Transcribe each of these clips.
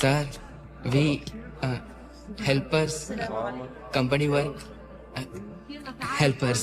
Sir, we helpers, company work, helpers.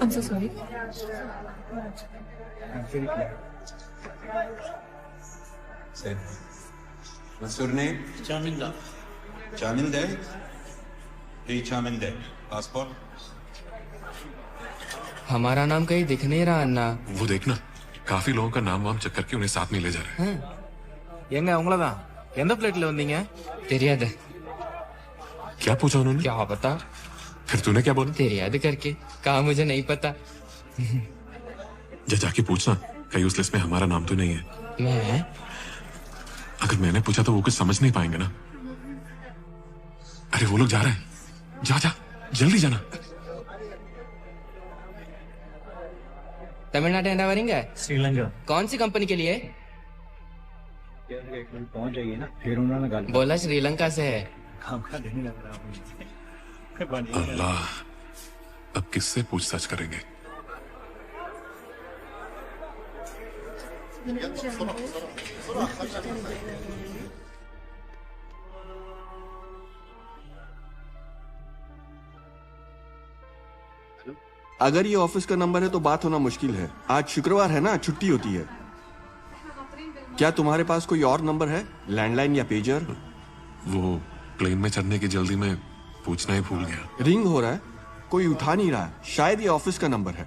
I'm so sorry. What's your name? Chaminda. Chaminde? Hey, Chaminde. Passport? हमारा नाम कहीं दिख नहीं रहा अन्ना। वो देखना काफी लोगों का नाम वाम चेक करके उन्हें साथ में ले जा रहे हैं। எங்க அவங்களதான் எந்த ஃபிளைட்ல வந்தீங்க? தெரியாது। क्या पूछा उन्होंने? क्या पता? फिर तूने क्या बोला? தெரியாது करके कहा मुझे नहीं पता। जाके पूछना कहीं उस लिस्ट में हमारा नाम तो नहीं है। मैं अगर मैंने पूछा तो वो कुछ समझ नहीं पाएंगे ना। अरे वो लोग जा रहे हैं, जा जा जल्दी जाना। तमिलनाडु एंडावरिंगा श्रीलंका। कौन सी कंपनी के लिए? एक मिनट पहुंच जाइए ना, फिर उन्होंने गाली बोला श्रीलंका से है। काम का नहीं लग रहा मुझे। अल्लाह, अब किससे पूछताछ करेंगे? अगर ये ऑफिस का नंबर है तो बात होना मुश्किल है। आज शुक्रवार है ना, छुट्टी होती है। क्या तुम्हारे पास कोई और नंबर है, लैंडलाइन या पेजर? वो प्लेन में चढ़ने की जल्दी में पूछना ही भूल गया। रिंग हो रहा है, कोई उठा नहीं रहा है। शायद ये ऑफिस का नंबर है।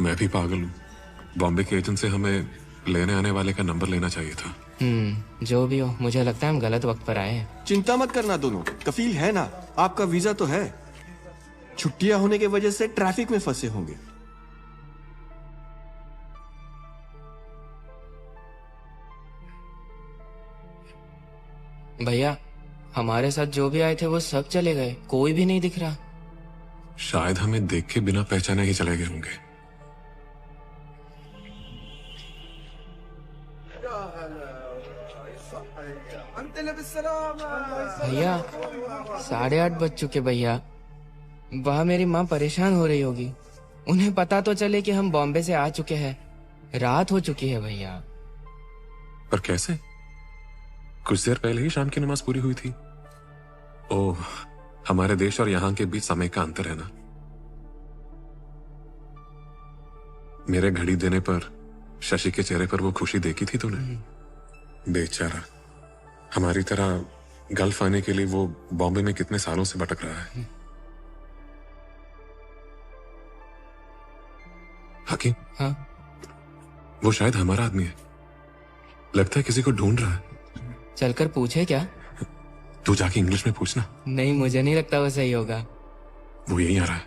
मैं भी पागल हूँ। बॉम्बे के एजेंट से हमें लेने आने वाले का नंबर लेना चाहिए था। जो भी हो, मुझे लगता है हम गलत वक्त पर आए हैं। चिंता मत करना दोनों, कफील है ना, आपका वीजा तो है। छुट्टियां होने की वजह से ट्रैफिक में फंसे होंगे। भैया, हमारे साथ जो भी आए थे वो सब चले गए, कोई भी नहीं दिख रहा। शायद हमें देख के बिना पहचाने ही चले गए होंगे। भैया 8:30 बज चुके भैया। वहाँ मेरी माँ परेशान हो रही होगी। उन्हें पता तो चले कि हम बॉम्बे से आ चुके हैं। रात हो चुकी है भैया। पर कैसे? कुछ देर पहले ही शाम की नमाज पूरी हुई थी। ओह, हमारे देश और यहाँ के बीच समय का अंतर है ना। मेरे घड़ी देने पर शशि के चेहरे पर वो खुशी देखी थी तूने? बेचारा, हमारी तरह गल्फ आने के लिए वो बॉम्बे में कितने सालों से भटक रहा है। हकीम, हाँ? वो शायद हमारा आदमी है। लगता है किसी को ढूंढ रहा है। चलकर पूछे क्या? तू जाके इंग्लिश में पूछना। नहीं, मुझे नहीं लगता वो सही होगा। वो यहीं आ रहा है।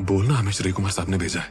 बोलना, हमें श्री कुमार साहब ने भेजा है।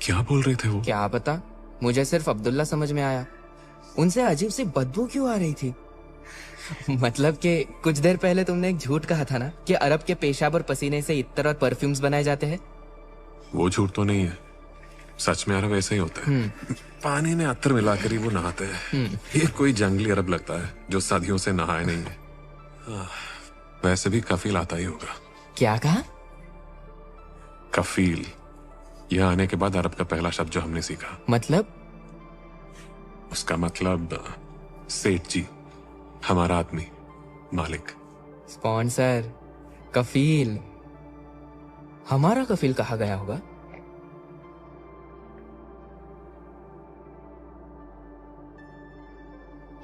क्या बोल रहे थे वो? क्या पता, मुझे सिर्फ अब्दुल्ला समझ में आया। उनसे अजीब सी बदबू क्यों आ रही थी? मतलब कि कुछ देर पहले तुमने एक झूठ कहा था ना कि अरब के पेशाब और पसीने से इत्र और परफ्यूम्स बनाए जाते हैं। वो झूठ तो नहीं है, सच में अरब ऐसा ही होता है। पानी में अत्तर मिलाकर ही वो नहाते हैं। ये कोई जंगली अरब लगता है जो सदियों से नहाए नहीं है। वैसे भी कफील आता ही होगा। क्या कहा? कफील, यह आने के बाद अरब का पहला शब्द जो हमने सीखा। मतलब? उसका मतलब सेठ जी, हमारा आदमी, मालिक। स्पॉन्सर, कफील। हमारा कफील कहा गया होगा।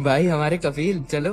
भाई हमारे कफील, चलो।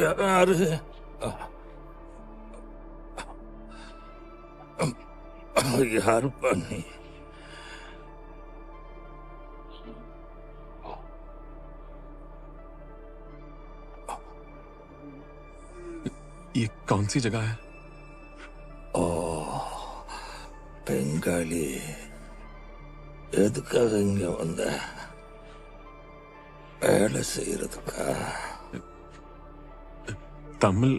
यार यार पानी ये कौन सी जगह है? பெங்காலி எதுக்காக இங்க வந்த? வேலை செய்யறதுக்கா? तमिल,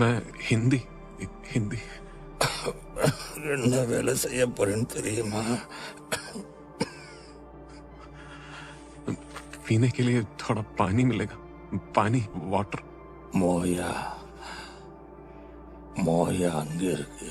मैं हिंदी हिंदी। என்ன வேலை செய்ய போறேன்னு தெரியுமா? पीने के लिए थोड़ा पानी मिलेगा? पानी, वाटर। மோயா மோயா அங்க இருக்கு.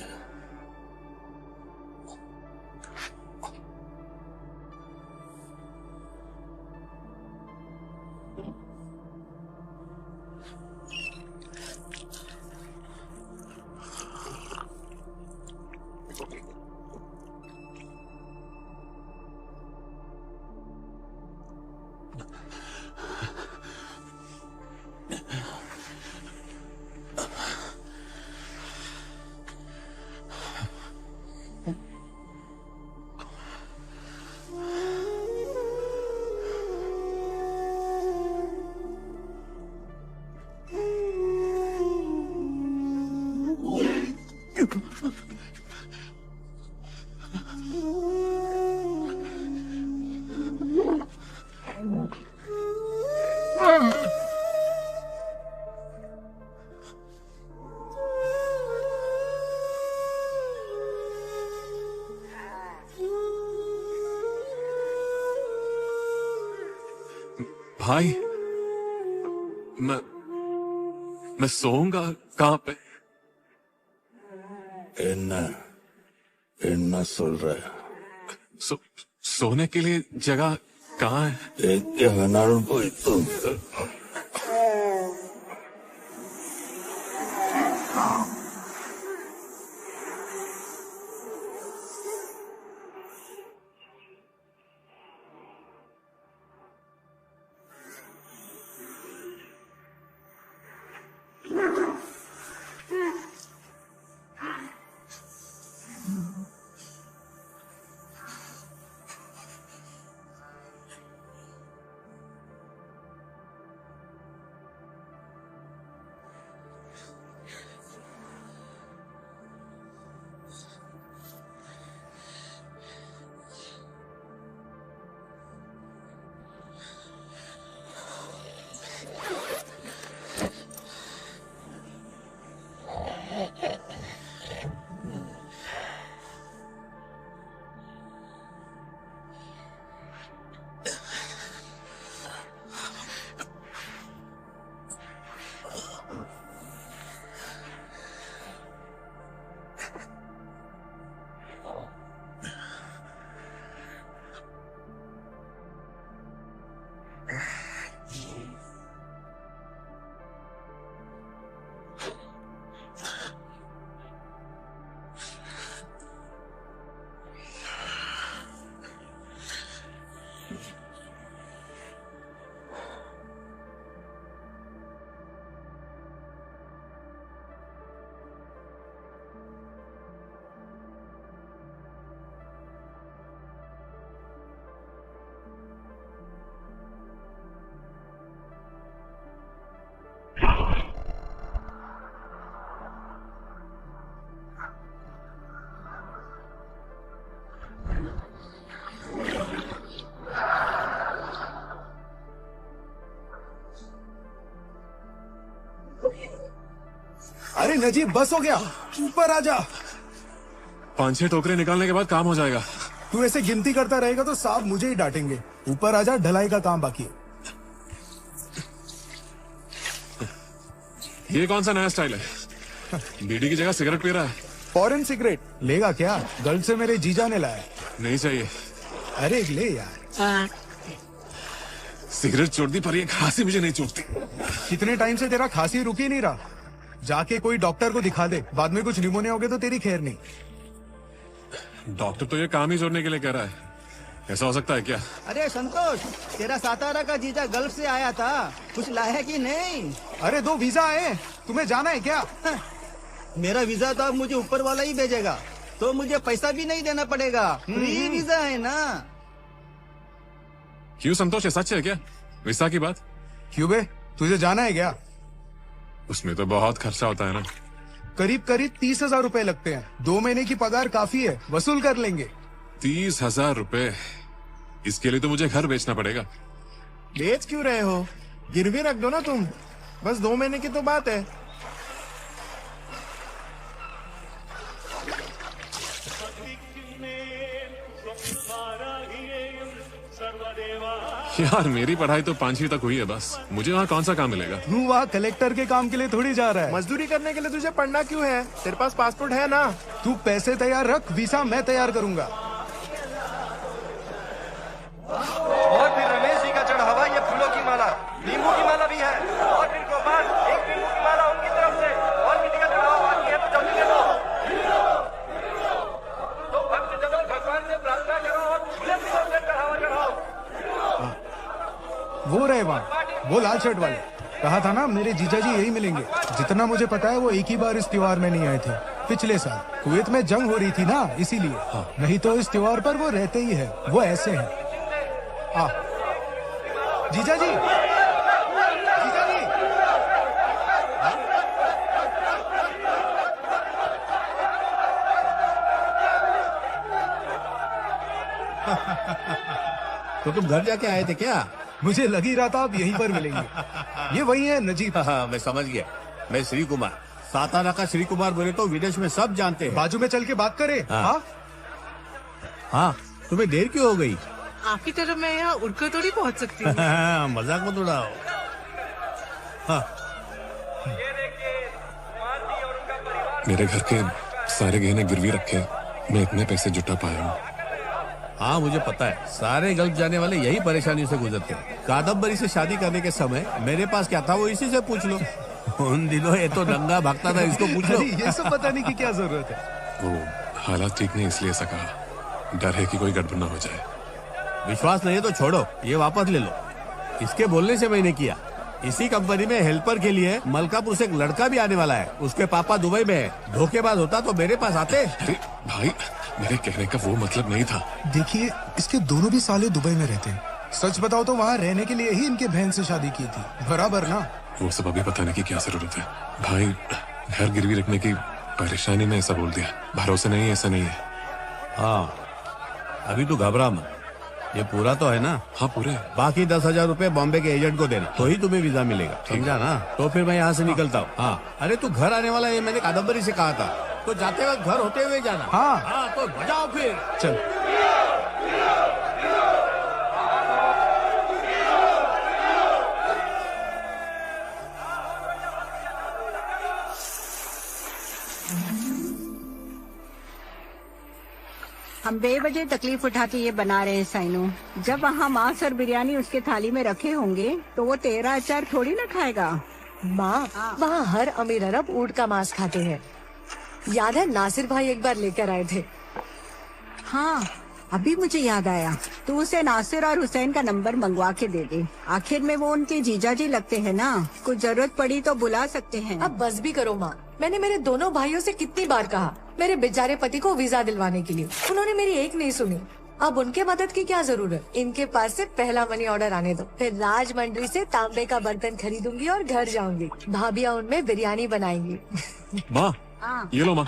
भाई, मैं सोऊंगा कहाँ पे? என்ன என்ன சொல்ற? सोने के लिए जगह कहाँ है? எங்க வேணாலும் போய் தூங்கு. अरे नजीब बस हो गया, ऊपर आ जा। 5-6 टोकरे निकालने के बाद काम हो जाएगा। तू ऐसे गिनती करता रहेगा तो साहब मुझे ही डांटेंगे। ऊपर आ जा, ढलाई का काम बाकी है। ये कौन सा नया स्टाइल है? बीड़ी की जगह सिगरेट पी रहा है। फॉरेन सिगरेट लेगा क्या? गल्फ से मेरे जीजा ने लाया। नहीं चाहिए। अरे ले यार। सिगरेट छोड़ दी पर ये खांसी मुझे नहीं छोड़ती। कितने टाइम से तेरा खांसी रुक ही नहीं रहा। जाके कोई डॉक्टर को दिखा दे, बाद में कुछ निमोनिया हो गया तो तेरी खैर नहीं। डॉक्टर तो ये काम ही जोड़ने के लिए कह रहा है, ऐसा हो सकता है क्या? अरे संतोष, तेरा सातारा का जीजा गल्फ से आया था, कुछ लाया कि नहीं? अरे 2 वीजा आए, तुम्हें जाना है क्या? मेरा वीजा तो अब मुझे ऊपर वाला ही भेजेगा, तो मुझे पैसा भी नहीं देना पड़ेगा। फ्री वीजा है ना। क्यों संतोष, ये सच है क्या वीसा की बात? क्यों बे, तुझे जाना है क्या? उसमें तो बहुत खर्चा होता है ना। करीब 30,000 रुपए लगते हैं। 2 महीने की पगार काफी है, वसूल कर लेंगे। 30,000 रुपए? इसके लिए तो मुझे घर बेचना पड़ेगा। बेच क्यों रहे हो? गिरवी रख दो ना तुम, बस 2 महीने की तो बात है। यार मेरी पढ़ाई तो 5वीं तक हुई है बस, मुझे वहाँ कौन सा काम मिलेगा? तू वहाँ कलेक्टर के काम के लिए थोड़ी जा रहा है। मजदूरी करने के लिए तुझे पढ़ना क्यों है? तेरे पास पासपोर्ट है ना? तू पैसे तैयार रख, वीसा मैं तैयार करूंगा। और फिर रमेश जी का चढ़ावा ये फूलों की माला, नींबू की माला भी है। और फिर गोपाल, एक नींबू की माला उनकी तरफ से, और किसी का चढ़ावा बाकी है तो जल्दी दे दो। तो भक्तजनों भगवान से प्रार्थना करो और खुले दिलों से चढ़ावा चढ़ाओ। वो रहे वहाँ, वो लाल शर्ट वाले। कहा था ना मेरे जीजा जी यही मिलेंगे। जितना मुझे पता है वो एक ही बार इस त्योहार में नहीं आए थे, पिछले साल कुवैत में जंग हो रही थी ना, इसीलिए। नहीं तो इस त्योहार पर वो रहते ही है। वो ऐसे हैं। जीजा जी, जीजा जी। तो तुम घर जाके आए थे क्या? मुझे लग ही रहा था आप यहीं पर मिलेंगे। ये वही है नजीब। हाँ, मैं समझ गया। मैं श्री कुमार, सातारा का श्री कुमार बोले तो विदेश में सब जानते हैं। बाजू में चल के बात करे। हाँ, हाँ, तुम्हें देर क्यों हो गई? आपकी तरफ मैं यहाँ उड़कर थोड़ी पहुँच सकती हूँ। मजाक मत उड़ाओ। हाँ। मेरे घर के सारे गहने गिरवी रखे, मैं इतने पैसे जुटा पाया हूँ। हाँ मुझे पता है, सारे गल्फ जाने वाले यही परेशानी से गुजरते हैं। कादम्बरी से शादी करने के समय मेरे पास क्या था वो इसी से पूछ लो। उन दिनों ये तो दंगा भागता था, इसको पूछ लो। ये सब बताने की क्या जरूरत है? वो हालात ठीक नहीं इसलिए ऐसा कहा, डर है कि कोई गड़बड़ ना हो जाए। विश्वास नहीं है तो छोड़ो, ये वापस ले लो। इसके बोलने से मैंने किया। इसी कंपनी में हेल्पर के लिए मलकापुर से एक लड़का भी आने वाला है। उसके पापा दुबई में है। धोखेबाज होता तो मेरे पास आते। भाई मेरे कहने का वो मतलब नहीं था। देखिए, इसके दोनों भी साले दुबई में रहते हैं। सच बताओ तो वहाँ रहने के लिए ही इनके बहन से शादी की थी, बराबर ना? वो सब अभी बताने की क्या जरूरत है भाई। घर गिरवी रखने की परेशानी में ऐसा बोल दिया। भरोसा नहीं, ऐसा नहीं है। हाँ, अभी तो घबरा मत। ये पूरा तो है ना? हाँ पूरे। बाकी 10,000 रुपए बॉम्बे के एजेंट को देना, तो ही तुम्हें वीजा मिलेगा, समझा ना? तो फिर मैं यहाँ से निकलता हूँ। हाँ, अरे तू घर आने वाला है, मैंने कादम्बरी से कहा था, तो जाते वक्त घर होते हुए जाना। हाँ, तो बजाओ फिर। चल। हम बेवजह तकलीफ उठा के ये बना रहे हैं साइनो। जब वहाँ मांस और बिरयानी उसके थाली में रखे होंगे तो वो तेरा अचार थोड़ी ना खाएगा। माँ, वहाँ हर अमीर अरब ऊँट का मांस खाते हैं। याद है नासिर भाई एक बार लेकर आए थे। हाँ, अभी मुझे याद आया। तू उसे नासिर और हुसैन का नंबर मंगवा के दे दे। आखिर में वो उनके जीजा जी लगते हैं ना, कुछ जरूरत पड़ी तो बुला सकते हैं। अब बस भी करो माँ, मैंने मेरे दोनों भाइयों से कितनी बार कहा मेरे बेचारे पति को वीजा दिलवाने के लिए, उन्होंने मेरी एक नहीं सुनी। अब उनके मदद की क्या जरूरत? इनके पास से पहला मनी ऑर्डर आने दो, फिर राजमंड्री से तांबे का बर्तन खरीदूंगी और घर जाऊंगी। भाभिया उनमें बिरयानी बनाएंगी। माँ, ये लो माँ,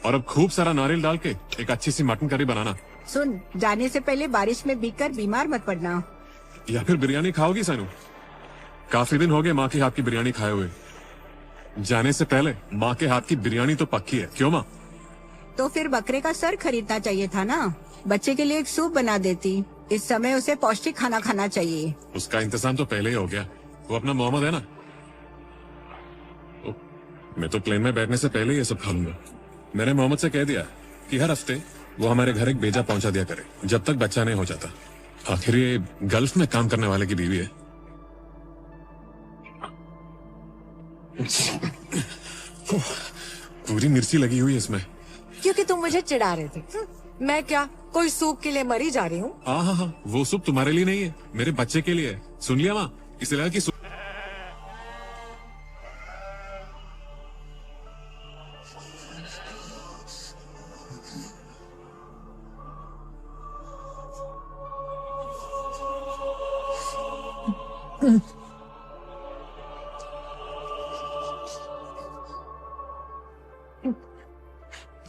और अब खूब सारा नारियल डाल के एक अच्छी सी मटन करी बनाना। सुन, जाने से पहले बारिश में भीगकर बीमार मत पड़ना। या फिर बिरयानी खाओगी सानू? काफी दिन हो गए माँ के हाथ की बिरयानी खाए हुए। जाने से पहले माँ के हाथ की बिरयानी तो पक्की है, क्यों माँ? तो फिर बकरे का सर खरीदना चाहिए था ना। बच्चे के लिए एक सूप बना देती। इस समय उसे पौष्टिक खाना खाना चाहिए। उसका इंतजाम तो पहले ही हो गया। वो अपना मोहम्मद है ना। मैं तो प्लेन में बैठने से पहले ये सब खा लूंगा। मैंने मोहम्मद से कह दिया कि हर हफ्ते वो हमारे घर एक बेजा पहुंचा दिया करे जब तक बच्चा नहीं हो जाता। आखिर ये गल्फ में काम करने वाले की बीवी है। पूरी मिर्ची लगी हुई है इसमें। क्योंकि तुम मुझे चिढ़ा रहे थे। मैं क्या कोई सूप के लिए मरी जा रही हूँ? हाँ, वो सूप तुम्हारे लिए नहीं है, मेरे बच्चे के लिए है। सुन लिया माँ? इसलिए लगा कि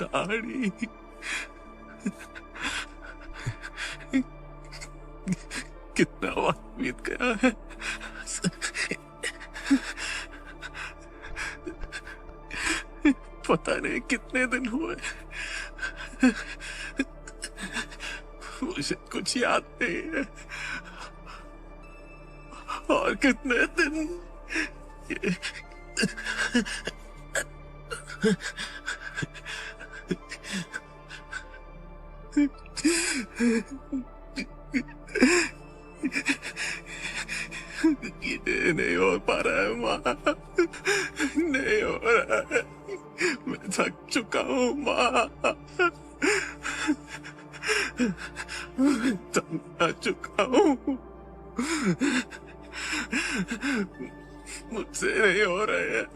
दाढ़ी कितना वक्त बीत गया है। पता नहीं कितने दिन हुए। मुझे कुछ याद नहीं है। और कितने दिन ये नहीं हो पा रहा है माँ, नहीं हो रहा है। मैं थक चुका हूँ माँ, थक चुका हूँ। मुझसे नहीं हो रहे हैं।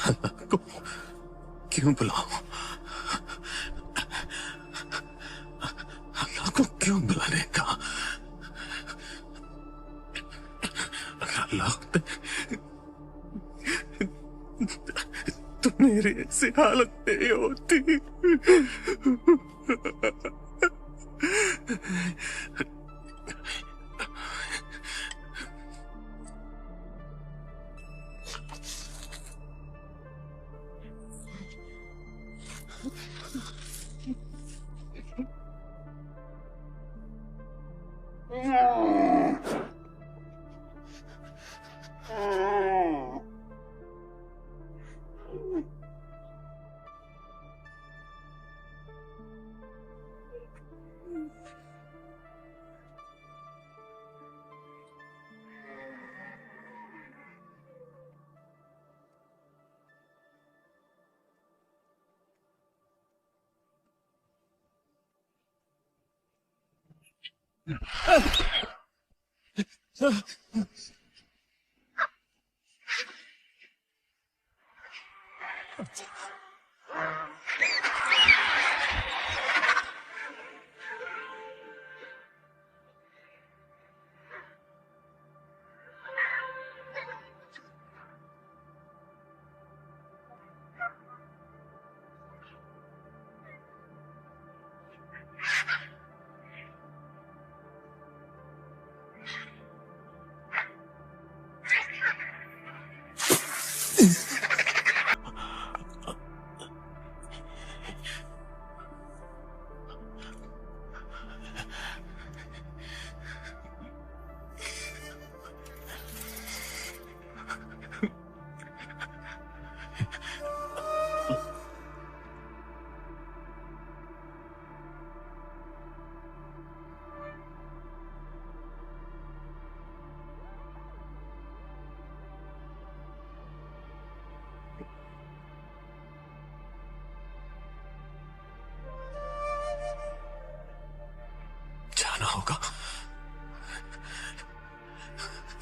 अल्लाह को क्यों बुलाऊं? अल्लाह को क्यों बुलाने का? अगर अल्लाह होते तो मेरी ऐसी हालत नहीं होती।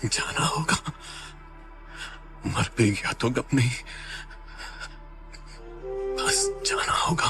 जाना होगा, मर भी गया तो गप नहीं, बस जाना होगा।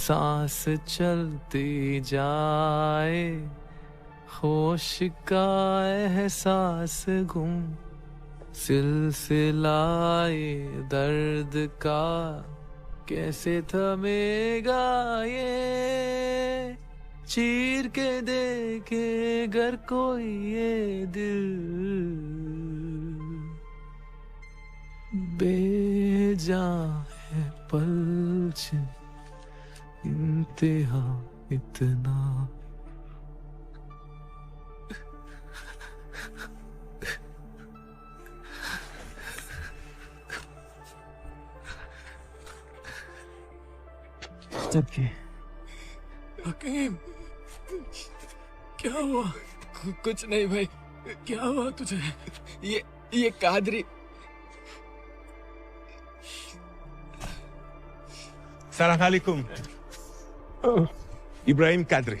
सांस चलती जाए, होश का एहसास गुम, सिलसिलाए दर्द का कैसे थमेगा ये, चीर के देखे अगर कोई ये दिल, बेजान है पलछन इंतहा इतना। हकीम, क्या हुआ? कुछ नहीं भाई, क्या हुआ तुझे? ये कादरी। सलाम अलैकुम। इब्राहिम कादरी,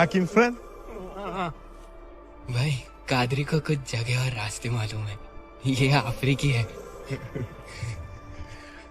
हकीम फ्रेंड? भाई कादरी को कुछ जगह और रास्ते मालूम है, ये अफ्रीकी है।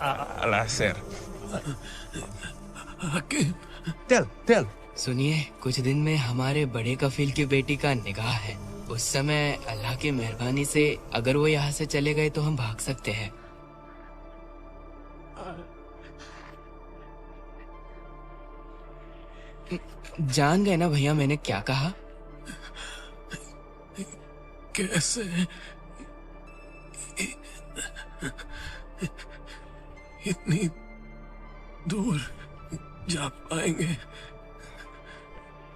Al hacer. Tell. सुनिए, कुछ दिन में हमारे बड़े कफील की बेटी का निकाह है। उस समय अल्लाह की मेहरबानी से अगर वो यहाँ से चले गए तो हम भाग सकते हैं। जान गए ना भैया मैंने क्या कहा? कैसे इतनी दूर जा पाएंगे?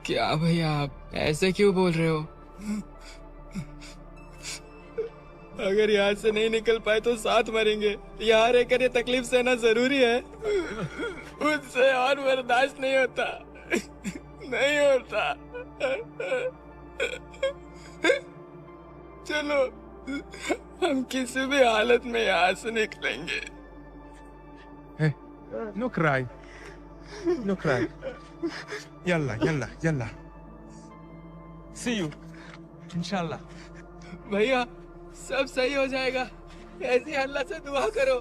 क्या भैया आप ऐसे क्यों बोल रहे हो? अगर यहाँ से नहीं निकल पाए तो साथ मरेंगे। यहाँ रहकर ये तकलीफ सहना जरूरी है। मुझसे और बर्दाश्त नहीं होता। नहीं होता। चलो हम किसी भी हालत में यहाँ से निकलेंगे। Hey, no cry. No cry. Yalla. See you. Inshallah. भैया सब सही हो जाएगा। ऐसी अल्लाह से दुआ करो।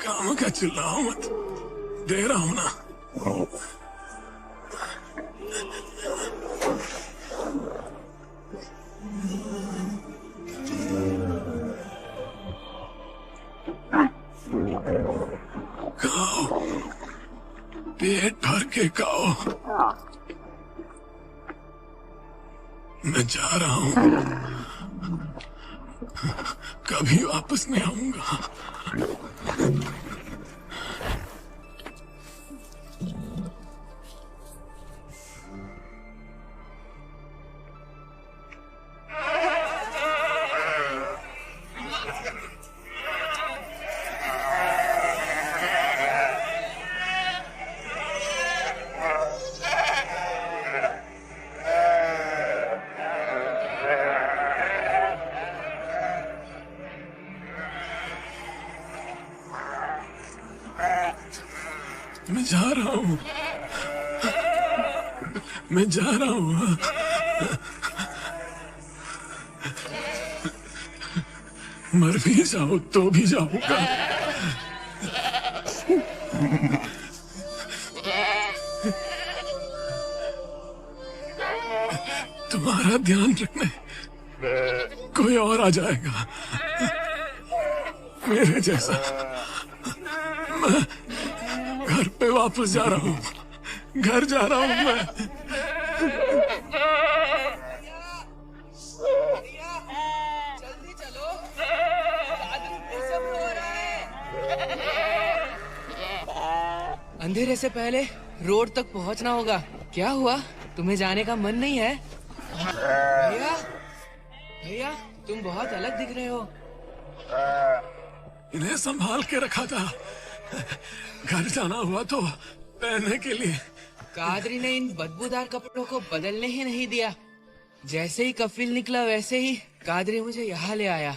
काम का चिल्लाओ मत, दे रहा हूं ना। खाओ, पेट भर के खाओ। मैं जा रहा हूं, कभी वापस नहीं आऊंगा। मैं जा रहा हूँ, मैं जा रहा हूँ। मर भी जाओ तो भी जाऊंगा। तुम्हारा ध्यान रखने कोई और आ जाएगा मेरे जैसा। मैं घर पे वापस जा रहा हूँ, घर जा रहा हूँ मैं। जल्दी चलो, सब रो रहा है। अंधेरे से पहले रोड तक पहुंचना होगा। क्या हुआ, तुम्हें जाने का मन नहीं है? भैया, भैया तुम बहुत अलग दिख रहे हो। इन्हें संभाल के रखा था, घर जाना हुआ तो पहनने के लिए। कादरी ने इन बदबूदार कपड़ों को बदलने ही नहीं दिया। जैसे ही कफिल निकला वैसे ही कादरी मुझे यहाँ ले आया।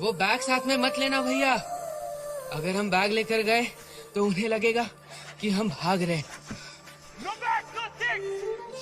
वो बैग साथ में मत लेना भैया। अगर हम बैग लेकर गए तो उन्हें लगेगा कि हम भाग रहे। No back, no thing.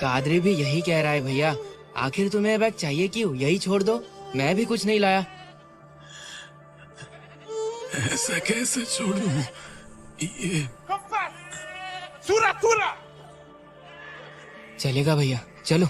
Qadri भी यही कह रहा है भैया। आखिर तुम्हें बैग चाहिए क्यों? यही छोड़ दो, मैं भी कुछ नहीं लाया। ऐसा कैसे छोड़ूं? ये सूरा चलेगा भैया, चलो।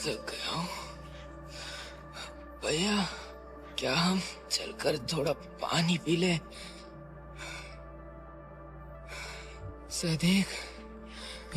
थक गया हूँ भैया, क्या हम चलकर थोड़ा पानी पी ले? सदीक,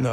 No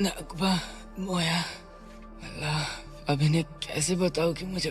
नकबा मोया। अल्लाह, अब इन्हें कैसे बताओ कि मुझे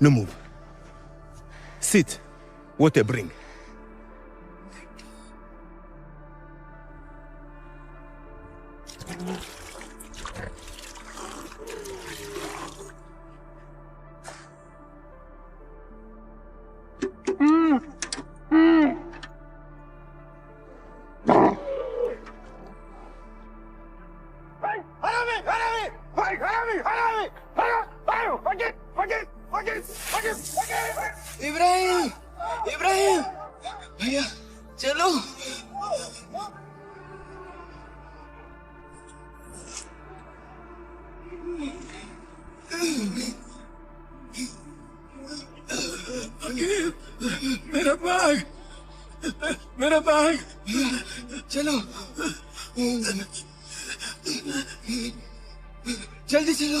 No move. Sit. What a bring. भैया चलो। मेरा बैग, मेरा बैग। चलो जल्दी चलो।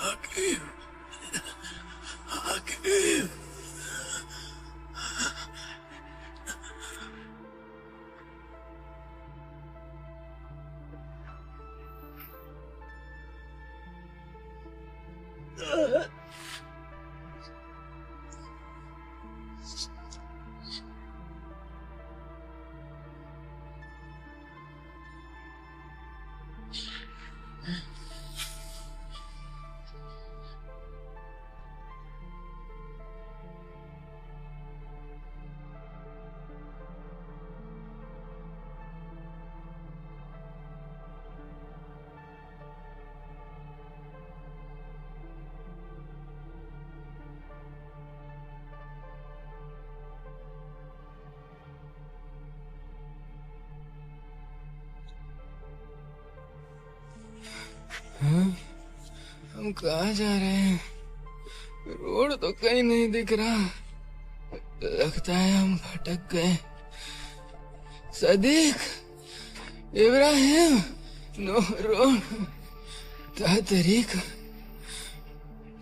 Hakim. Hakim. हाँ? हम कहाँ जा रहे हैं? रोड तो कहीं नहीं दिख रहा। लगता है हम भटक गए। सदीक, इब्राहिम, नूरुन, तातरीक,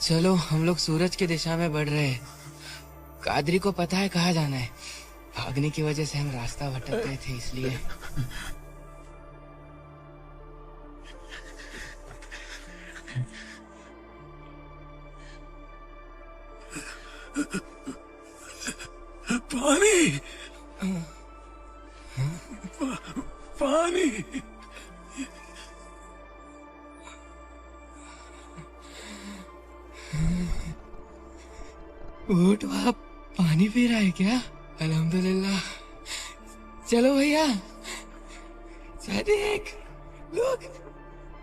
चलो हम लोग सूरज की दिशा में बढ़ रहे हैं। कादरी को पता है कहाँ जाना है। भागने की वजह से हम रास्ता भटक गए थे इसलिए। पानी पानी ऊँट वहाँ पानी पी रहा है क्या? अल्हम्दुलिल्लाह। चलो भैया। Sadiq look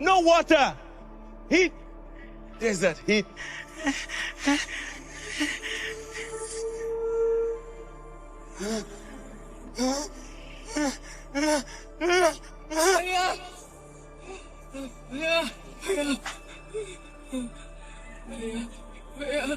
no water heat desert heat भैया भैया भैया भैया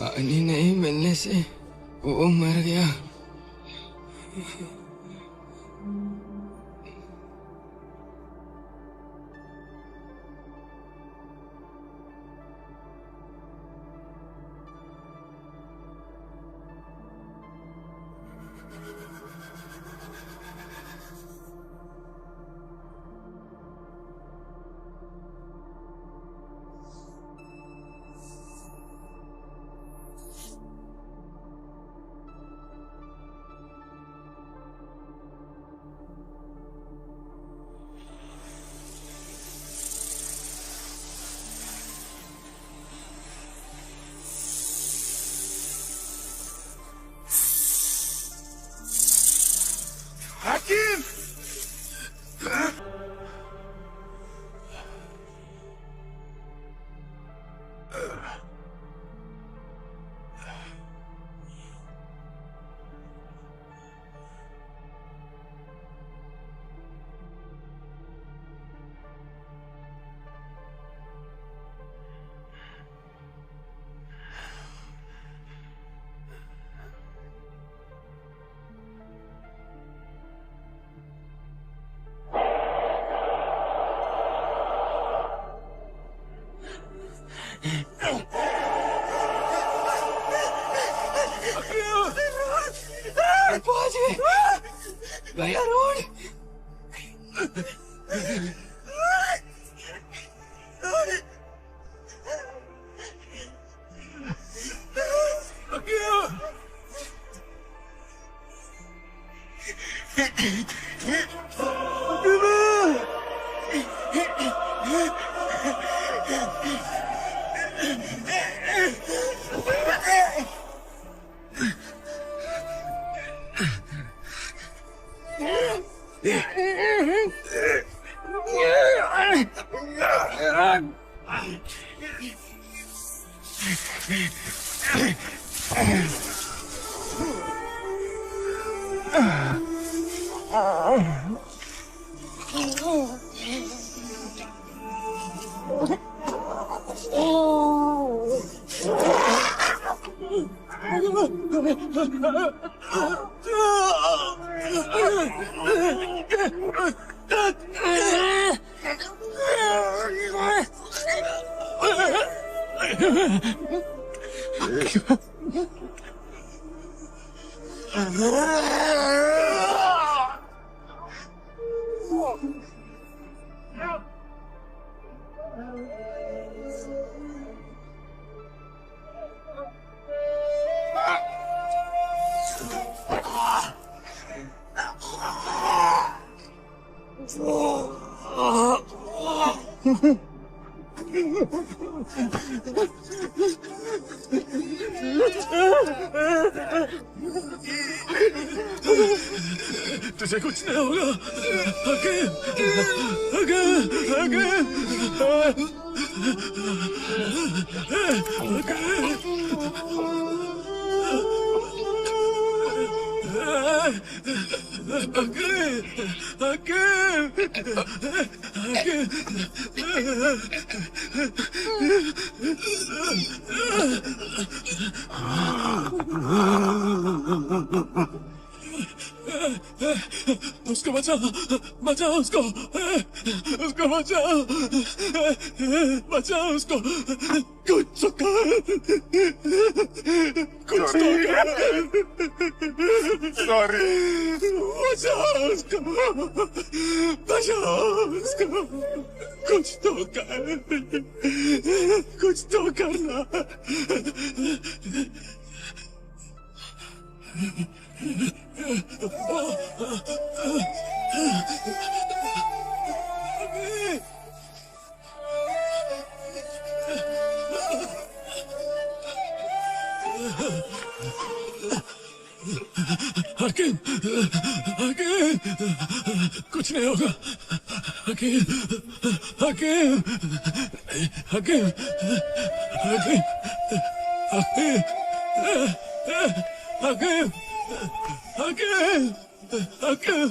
पानी नहीं मिलने से वो मर गया। तुझे कुछ नहीं होगा। हकीम, उसको बचाओ, बचाओ उसको, उसको बचाओ, बचाओ उसको, कुछ तो कर, कुछ तो कर, सॉरी, बचाओ उसको, बचाओ उसको, कुछ तो कर, कुछ तो करना। हकीम, हकीम, कुछ नहीं होगा। हकीम, हकीम, हकीम, हकीम, हकीम, हकीम, हकीम, हकीम।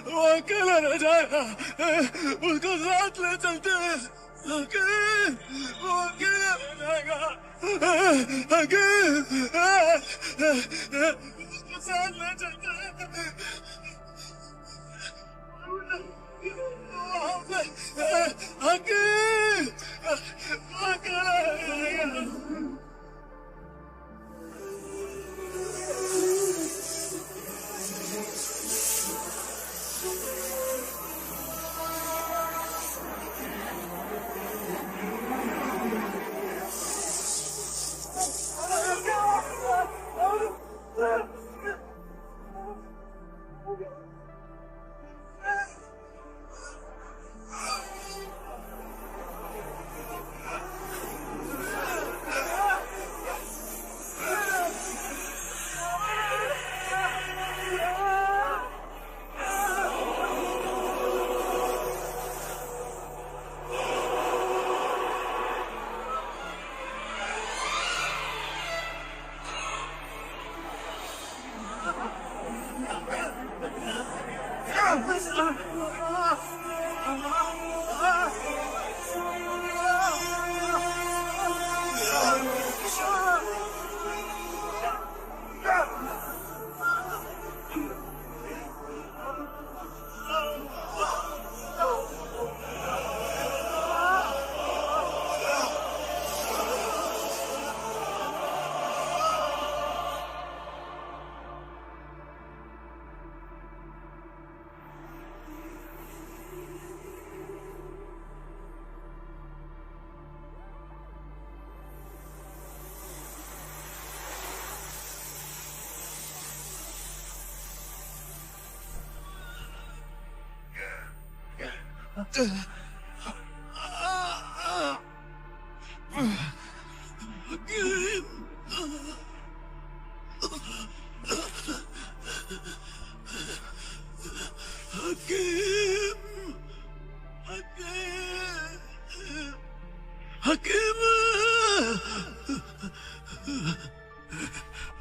वो अकेला रह जाएगा, उसको साथ ले चलते हैं। वो अकेला रह जाएगा, उसको साथ ले चलते हैं। अकेला रह जाएगा।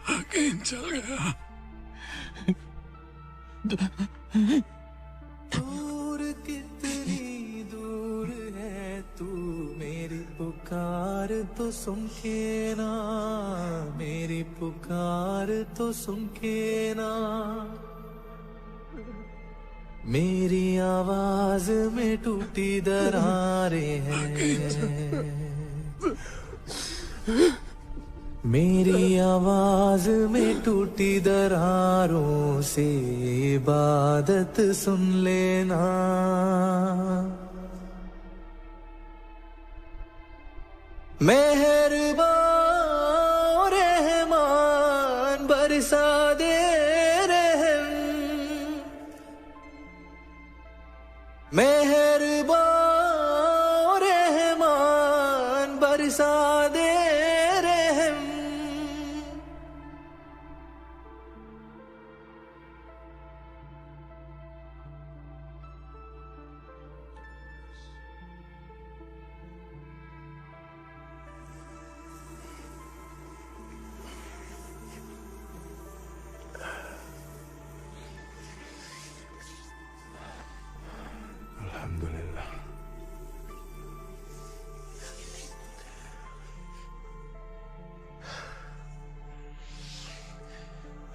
हकीम चल गया। दूर कितनी दूर है तू, मेरी पुकार तो सुन के ना, मेरी पुकार तो सुन के ना। मेरी आवाज में टूटी दरारें हैं, मेरी आवाज में टूटी दरारों से इबादत सुन लेना। मेहरबान रहमान बरसा दे रहम, मेहरबान रहमान बरसा दे रहम। अल्हम्दुलिल्लाह।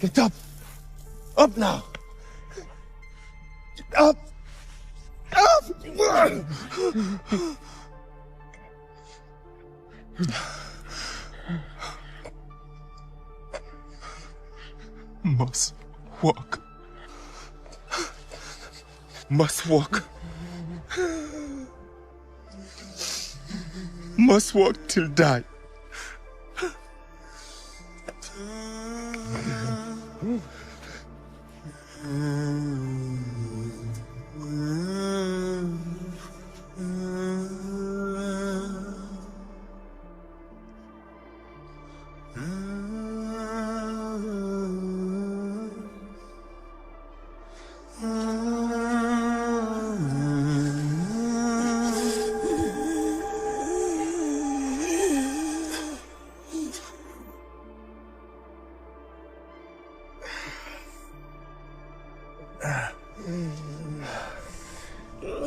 Get up! Up now! Get up! Up! Must walk. Must walk. Must walk till die.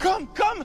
come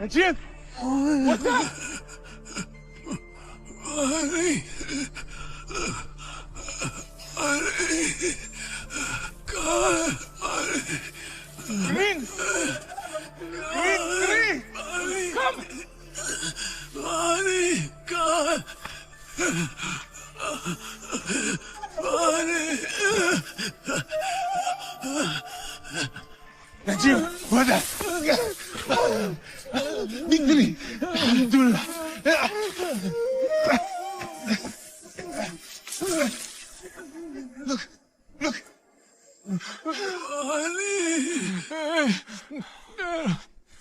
Najib! What's up? Green! Come! Najib, what the? Victory! Alhamdulillah! Look!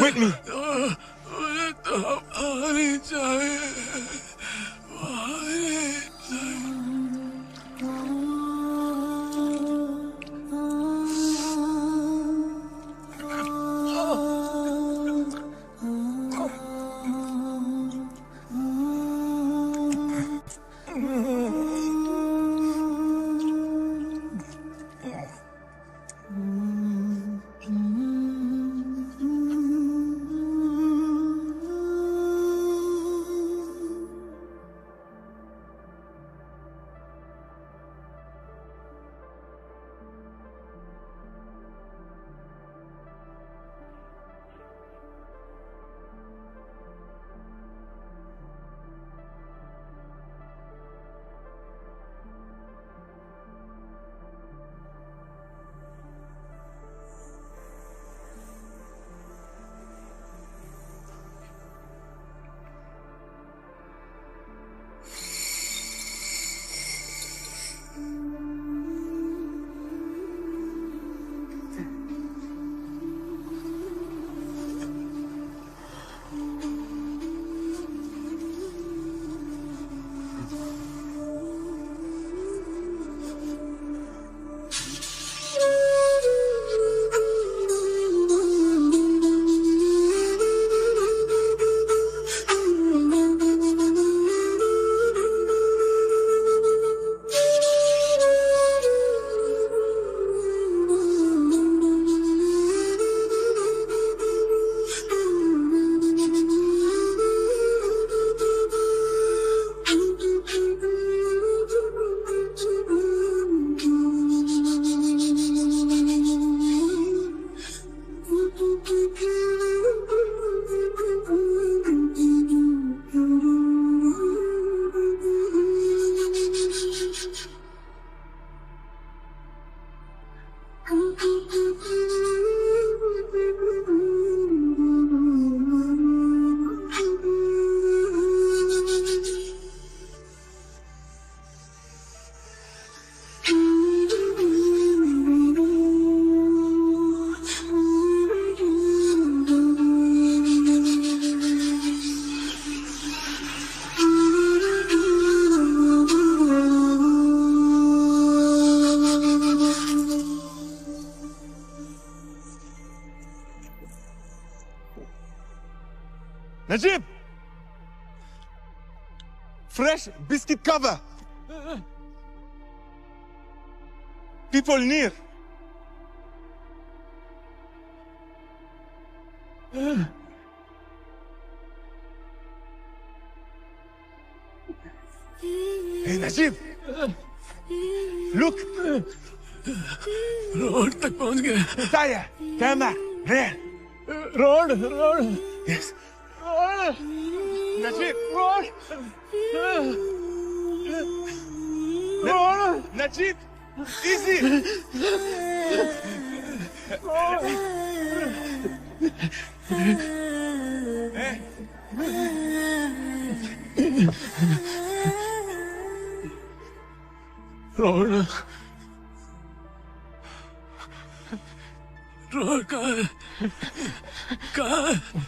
wait me Najib! Fresh biscuit cover. People near. Hey Najib! Look! Road तक पहुंच गए Taya! Tama! There! Road Yes. Najib! Najib! Easy! Hey! Rohan Rohan कहाँ है? कहाँ है?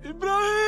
इब्राहिम!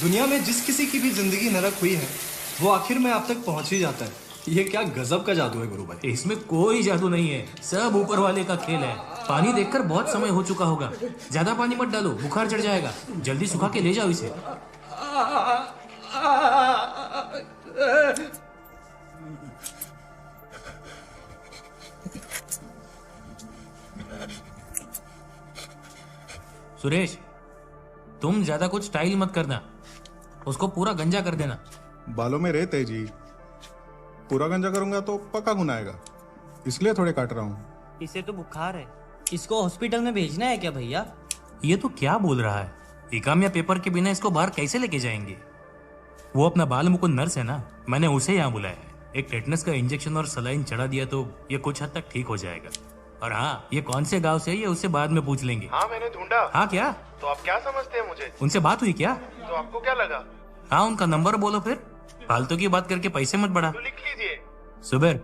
दुनिया में जिस किसी की भी जिंदगी नरक हुई है वो आखिर में आप तक पहुंच ही जाता है। ये क्या गजब का जादू है गुरु भाई। इसमें कोई जादू नहीं है, सब ऊपर वाले का खेल है। पानी देखकर बहुत समय हो चुका होगा, ज्यादा पानी मत डालो, बुखार चढ़ जाएगा। जल्दी सुखा के ले जाओ इसे। सुरेश, तुम ज्यादा कुछ स्टाइल मत करना, उसको पूरा गंजा कर देना। बालों में रेत है जी, पूरा गंजा करूंगा तो पक्का खून आएगा, इसलिए थोड़े काट रहा हूँ। इसे तो बुखार है, इसको हॉस्पिटल में भेजना है क्या भैया? ये तो क्या बोल रहा है? इकाम या पेपर के बिना इसको बाहर कैसे लेके जाएंगे? वो अपना बाल मुकुंद नर्स है ना, मैंने उसे यहाँ बुलाया है। एक टेटनस का इंजेक्शन और सलाइन चढ़ा दिया तो ये कुछ हद तक ठीक हो जाएगा। और हाँ, ये कौन से गांव से है ये उससे बाद में पूछ लेंगे। हाँ मैंने ढूंढा। हाँ क्या? तो आप क्या समझते हैं मुझे? उनसे बात हुई क्या? तो आपको क्या लगा? हाँ, उनका नंबर बोलो फिर। फालतू की बात करके पैसे मत बढ़ा। तो लिख लीजिए। सुबेर,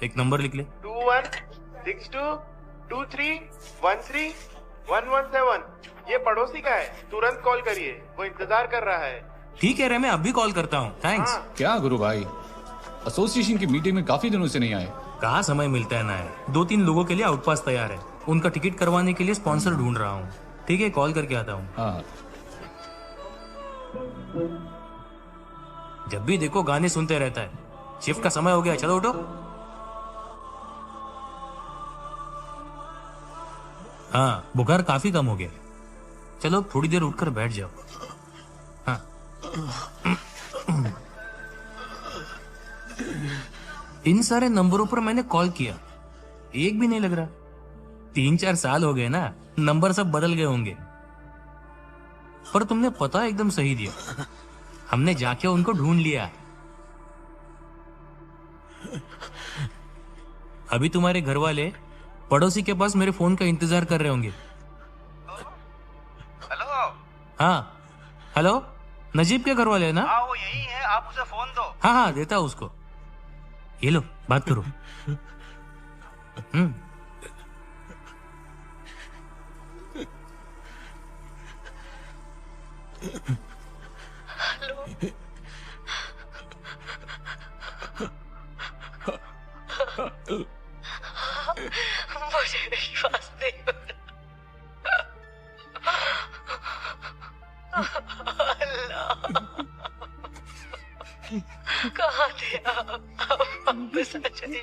एक नंबर लिख ले। 216223131117। ये पड़ोसी का है, तुरंत कॉल करिए, वो इंतजार कर रहा है। ठीक है रे, मैं अभी कॉल करता हूँ। थैंक्स। क्या गुरु भाई, एसोसिएशन की मीटिंग में काफी दिनों से नहीं आए। कहाँ समय मिलता है ना है। 2-3 लोगों के लिए आउटपास तैयार है, उनका टिकट करवाने के लिए स्पॉन्सर ढूंढ रहा हूँ। ठीक है, कॉल करके आता हूँ। हाँ। जब भी देखो गाने सुनते रहता है। शिफ्ट का समय हो गया, चलो उठो। हाँ, बुखार काफी कम हो गया, चलो थोड़ी देर उठकर बैठ जाओ। हाँ। इन सारे नंबरों पर मैंने कॉल किया, एक भी नहीं लग रहा। 3-4 साल हो गए ना, नंबर सब बदल गए होंगे। पर तुमने पता एकदम सही दिया, हमने जाके उनको ढूंढ लिया। अभी तुम्हारे घर वाले पड़ोसी के पास मेरे फोन का इंतजार कर रहे होंगे। हेलो। हाँ हेलो, नजीब के घर वाले है ना? हाँ वो यही है, आप उसे फोन दो। हाँ हाँ, देता हूँ उसको। ये लो, बात करो। मुझे विश्वास नहीं हो रहा। अल्लाह, कहाँ थे आप? वापस आ जाइए।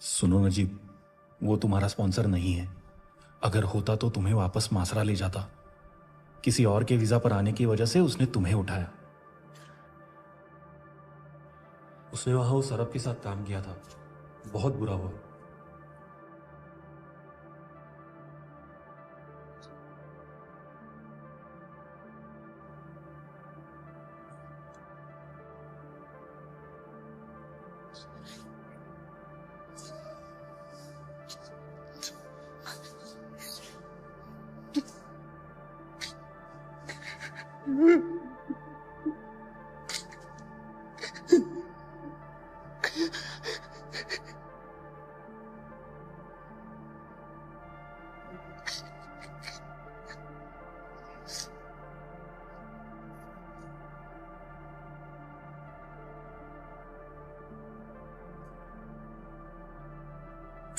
सुनो नजीब, वो तुम्हारा स्पॉन्सर नहीं है। अगर होता तो तुम्हें वापस मासरा ले जाता। किसी और के वीजा पर आने की वजह से उसने तुम्हें उठाया। उसने वहां उस अरब के साथ काम किया था, बहुत बुरा हुआ।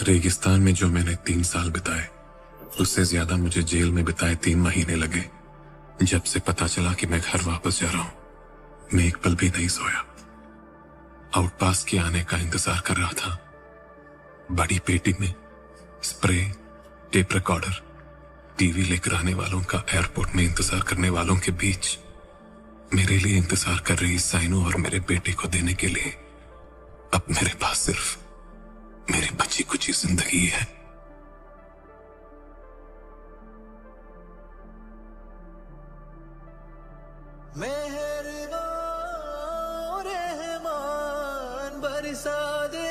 रेगिस्तान में जो मैंने 3 साल बिताए, उससे ज्यादा मुझे जेल में बिताए 3 महीने लगे। जब से पता चला कि मैं घर वापस जा रहा हूं, मैं एक पल भी नहीं सोया। आउटपास के आने का इंतजार कर रहा था। बड़ी पेटी में स्प्रे, टेप रिकॉर्डर, टीवी लेकर आने वालों का एयरपोर्ट में इंतजार करने वालों के बीच मेरे लिए इंतजार कर रही साइनो और मेरे बेटे को देने के लिए अब मेरे पास सिर्फ मेरी बची कुची जिंदगी है। मेहरबान रहमान बरसा दे